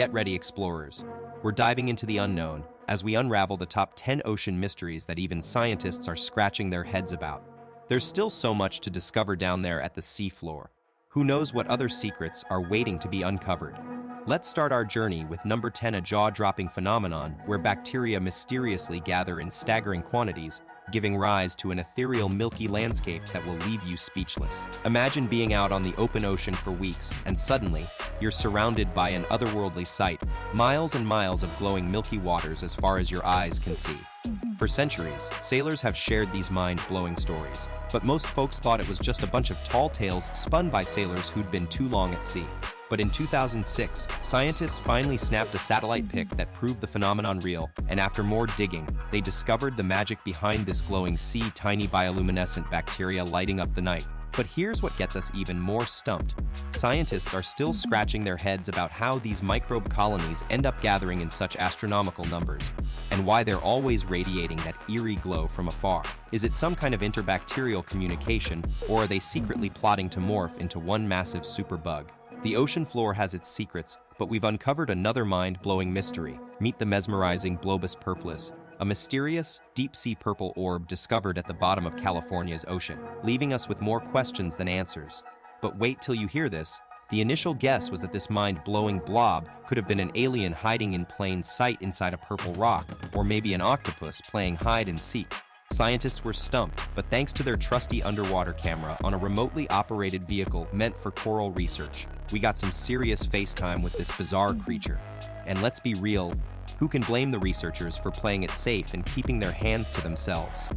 Get ready, explorers. We're diving into the unknown as we unravel the top 10 ocean mysteries that even scientists are scratching their heads about. There's still so much to discover down there at the seafloor. Who knows what other secrets are waiting to be uncovered? Let's start our journey with number 10, a jaw-dropping phenomenon where bacteria mysteriously gather in staggering quantities, giving rise to an ethereal milky landscape that will leave you speechless. Imagine being out on the open ocean for weeks, and suddenly, you're surrounded by an otherworldly sight, miles and miles of glowing milky waters as far as your eyes can see. For centuries, sailors have shared these mind-blowing stories, but most folks thought it was just a bunch of tall tales spun by sailors who'd been too long at sea. But in 2006, scientists finally snapped a satellite pic that proved the phenomenon real, and after more digging, they discovered the magic behind this glowing sea, tiny bioluminescent bacteria lighting up the night. But here's what gets us even more stumped. Scientists are still scratching their heads about how these microbe colonies end up gathering in such astronomical numbers, and why they're always radiating that eerie glow from afar. Is it some kind of interbacterial communication, or are they secretly plotting to morph into one massive superbug? The ocean floor has its secrets, but we've uncovered another mind-blowing mystery. Meet the mesmerizing Globus purplis, a mysterious, deep-sea purple orb discovered at the bottom of California's ocean, leaving us with more questions than answers. But wait till you hear this. The initial guess was that this mind-blowing blob could have been an alien hiding in plain sight inside a purple rock, or maybe an octopus playing hide and seek. Scientists were stumped, but thanks to their trusty underwater camera on a remotely operated vehicle meant for coral research, we got some serious FaceTime with this bizarre creature. And let's be real, who can blame the researchers for playing it safe and keeping their hands to themselves?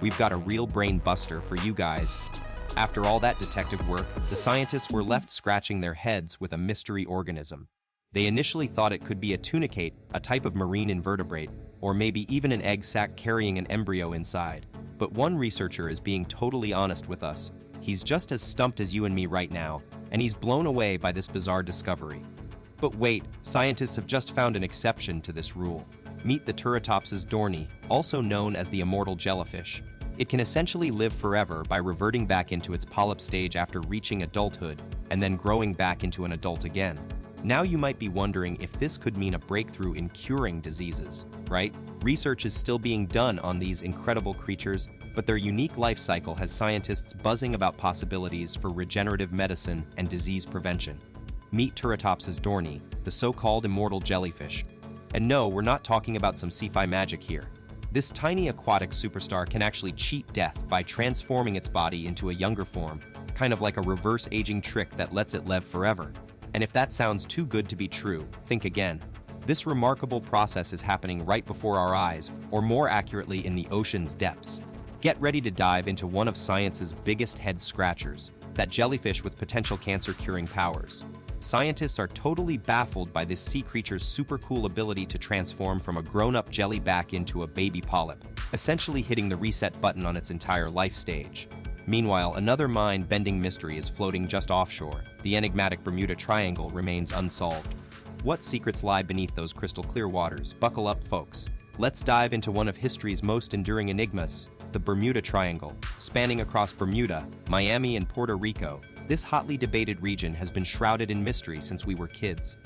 We've got a real brain buster for you guys. After all that detective work, the scientists were left scratching their heads with a mystery organism. They initially thought it could be a tunicate, a type of marine invertebrate, or maybe even an egg sac carrying an embryo inside. But one researcher is being totally honest with us. He's just as stumped as you and me right now, and he's blown away by this bizarre discovery. But wait, scientists have just found an exception to this rule. Meet the Turritopsis dohrnii, also known as the immortal jellyfish. It can essentially live forever by reverting back into its polyp stage after reaching adulthood, and then growing back into an adult again. Now you might be wondering if this could mean a breakthrough in curing diseases, right? Research is still being done on these incredible creatures, but their unique life cycle has scientists buzzing about possibilities for regenerative medicine and disease prevention. Meet Turritopsis dohrnii, the so-called immortal jellyfish. And no, we're not talking about some sci-fi magic here. This tiny aquatic superstar can actually cheat death by transforming its body into a younger form, kind of like a reverse aging trick that lets it live forever. And if that sounds too good to be true, think again. This remarkable process is happening right before our eyes, or more accurately in the ocean's depths. Get ready to dive into one of science's biggest head-scratchers, that jellyfish with potential cancer-curing powers. Scientists are totally baffled by this sea creature's super cool ability to transform from a grown-up jelly back into a baby polyp, essentially hitting the reset button on its entire life stage. Meanwhile, another mind-bending mystery is floating just offshore. The enigmatic Bermuda Triangle remains unsolved. What secrets lie beneath those crystal-clear waters? Buckle up, folks. Let's dive into one of history's most enduring enigmas, the Bermuda Triangle. Spanning across Bermuda, Miami, and Puerto Rico, this hotly debated region has been shrouded in mystery since we were kids.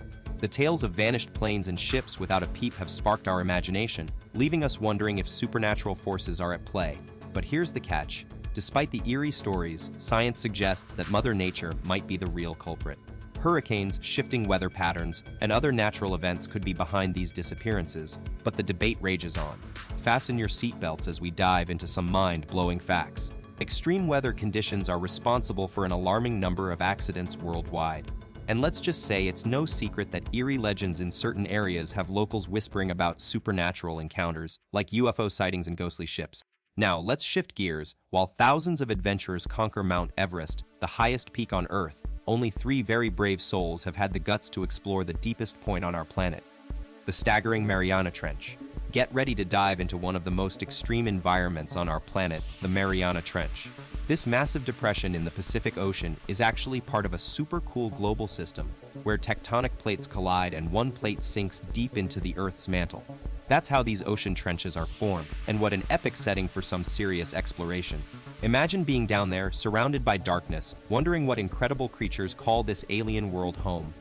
The tales of vanished planes and ships without a peep have sparked our imagination, leaving us wondering if supernatural forces are at play. But here's the catch. Despite the eerie stories, science suggests that Mother Nature might be the real culprit. Hurricanes, shifting weather patterns, and other natural events could be behind these disappearances, but the debate rages on. Fasten your seatbelts as we dive into some mind-blowing facts. Extreme weather conditions are responsible for an alarming number of accidents worldwide. And let's just say it's no secret that eerie legends in certain areas have locals whispering about supernatural encounters, like UFO sightings and ghostly ships. Now, let's shift gears. While thousands of adventurers conquer Mount Everest, the highest peak on Earth, only 3 very brave souls have had the guts to explore the deepest point on our planet, the staggering Mariana Trench. Get ready to dive into one of the most extreme environments on our planet, the Mariana Trench. This massive depression in the Pacific Ocean is actually part of a super cool global system where tectonic plates collide and one plate sinks deep into the Earth's mantle. That's how these ocean trenches are formed, and what an epic setting for some serious exploration. Imagine being down there, surrounded by darkness, wondering what incredible creatures call this alien world home.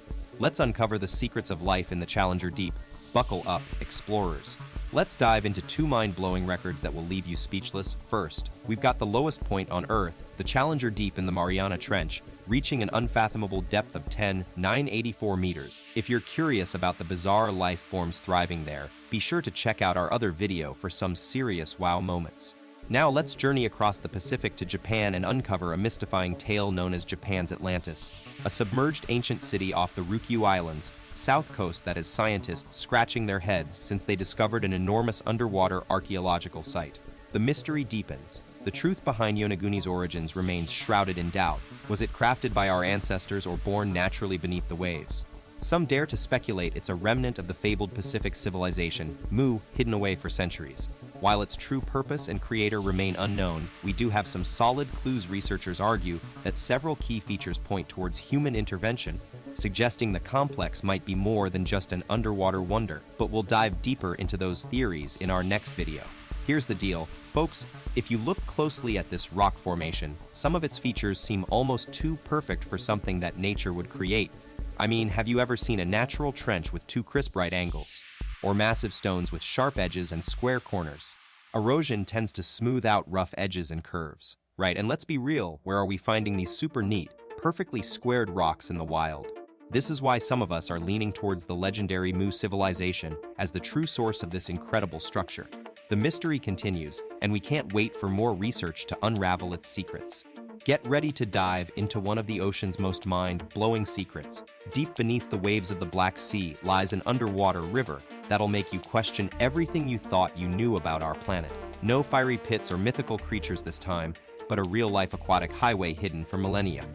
Let's uncover the secrets of life in the Challenger Deep. Buckle up, explorers. Let's dive into two mind-blowing records that will leave you speechless. First, we've got the lowest point on Earth, the Challenger Deep in the Mariana Trench, reaching an unfathomable depth of 10,984 meters. If you're curious about the bizarre life forms thriving there, be sure to check out our other video for some serious wow moments. Now let's journey across the Pacific to Japan and uncover a mystifying tale known as Japan's Atlantis, a submerged ancient city off the Ryukyu Islands, south coast that has scientists scratching their heads since they discovered an enormous underwater archaeological site. The mystery deepens. The truth behind Yonaguni's origins remains shrouded in doubt. Was it crafted by our ancestors or born naturally beneath the waves? Some dare to speculate it's a remnant of the fabled Pacific civilization, Mu, hidden away for centuries. While its true purpose and creator remain unknown, we do have some solid clues. Researchers argue that several key features point towards human intervention, suggesting the complex might be more than just an underwater wonder. But we'll dive deeper into those theories in our next video. Here's the deal, folks. If you look closely at this rock formation, some of its features seem almost too perfect for something that nature would create. I mean, have you ever seen a natural trench with two crisp right angles? Or massive stones with sharp edges and square corners? Erosion tends to smooth out rough edges and curves, right? And let's be real, where are we finding these super neat, perfectly squared rocks in the wild? This is why some of us are leaning towards the legendary Mu civilization as the true source of this incredible structure. The mystery continues, and we can't wait for more research to unravel its secrets. Get ready to dive into one of the ocean's most mind-blowing secrets. Deep beneath the waves of the Black Sea lies an underwater river that'll make you question everything you thought you knew about our planet. No fiery pits or mythical creatures this time, but a real-life aquatic highway hidden for millennia.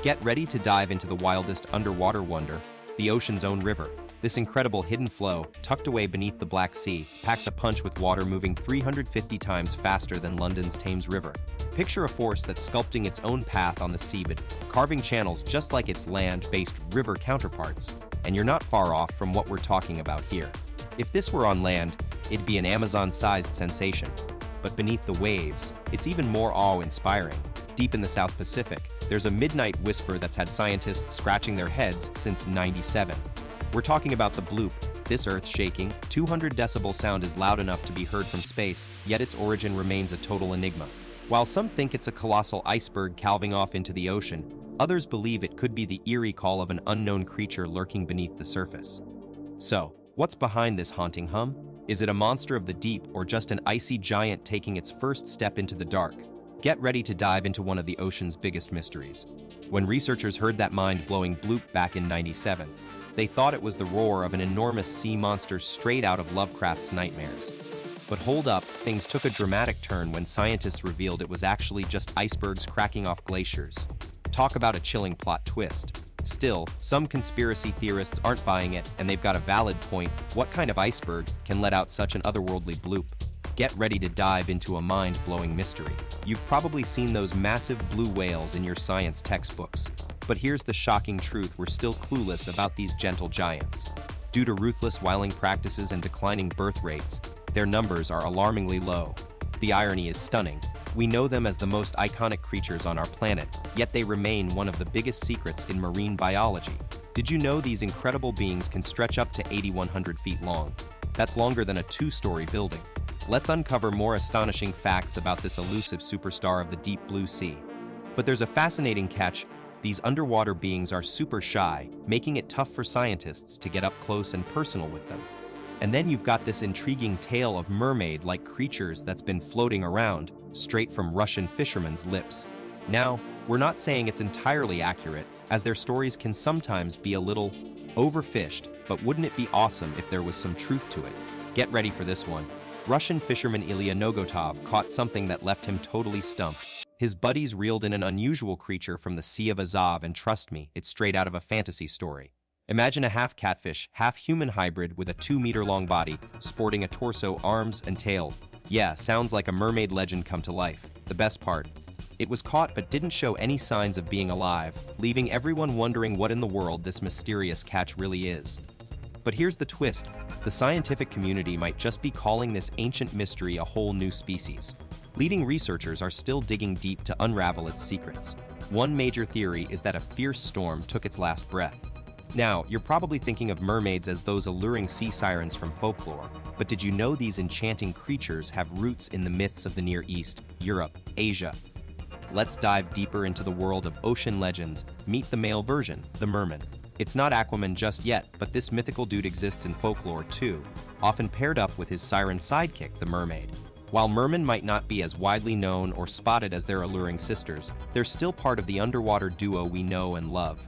Get ready to dive into the wildest underwater wonder, the ocean's own river. This incredible hidden flow, tucked away beneath the Black Sea, packs a punch with water moving 350 times faster than London's Thames River. Picture a force that's sculpting its own path on the seabed, carving channels just like its land-based river counterparts. And you're not far off from what we're talking about here. If this were on land, it'd be an Amazon-sized sensation. But beneath the waves, it's even more awe-inspiring. Deep in the South Pacific, there's a midnight whisper that's had scientists scratching their heads since '97. We're talking about the bloop. This earth-shaking, 200-decibel sound is loud enough to be heard from space, yet its origin remains a total enigma. While some think it's a colossal iceberg calving off into the ocean, others believe it could be the eerie call of an unknown creature lurking beneath the surface. So, what's behind this haunting hum? Is it a monster of the deep or just an icy giant taking its first step into the dark? Get ready to dive into one of the ocean's biggest mysteries. When researchers heard that mind-blowing bloop back in '97, they thought it was the roar of an enormous sea monster straight out of Lovecraft's nightmares. But hold up, things took a dramatic turn when scientists revealed it was actually just icebergs cracking off glaciers. Talk about a chilling plot twist. Still, some conspiracy theorists aren't buying it, and they've got a valid point. What kind of iceberg can let out such an otherworldly bloop? Get ready to dive into a mind-blowing mystery. You've probably seen those massive blue whales in your science textbooks. But here's the shocking truth: we're still clueless about these gentle giants. Due to ruthless whaling practices and declining birth rates, their numbers are alarmingly low. The irony is stunning. We know them as the most iconic creatures on our planet, yet they remain one of the biggest secrets in marine biology. Did you know these incredible beings can stretch up to 8,100 feet long? That's longer than a two-story building. Let's uncover more astonishing facts about this elusive superstar of the deep blue sea. But there's a fascinating catch. These underwater beings are super shy, making it tough for scientists to get up close and personal with them. And then you've got this intriguing tale of mermaid-like creatures that's been floating around, straight from Russian fishermen's lips. Now, we're not saying it's entirely accurate, as their stories can sometimes be a little overfished, but wouldn't it be awesome if there was some truth to it? Get ready for this one. Russian fisherman Ilya Nogotov caught something that left him totally stumped. His buddies reeled in an unusual creature from the Sea of Azov, and trust me, it's straight out of a fantasy story. Imagine a half-catfish, half-human hybrid with a 2-meter-long body, sporting a torso, arms, and tail. Yeah, sounds like a mermaid legend come to life. The best part, it was caught but didn't show any signs of being alive, leaving everyone wondering what in the world this mysterious catch really is. But here's the twist: the scientific community might just be calling this ancient mystery a whole new species. Leading researchers are still digging deep to unravel its secrets. One major theory is that a fierce storm took its last breath. Now, you're probably thinking of mermaids as those alluring sea sirens from folklore, but did you know these enchanting creatures have roots in the myths of the Near East, Europe, Asia? Let's dive deeper into the world of ocean legends. Meet the male version, the merman. It's not Aquaman just yet, but this mythical dude exists in folklore too, often paired up with his siren sidekick, the mermaid. While mermen might not be as widely known or spotted as their alluring sisters, they're still part of the underwater duo we know and love.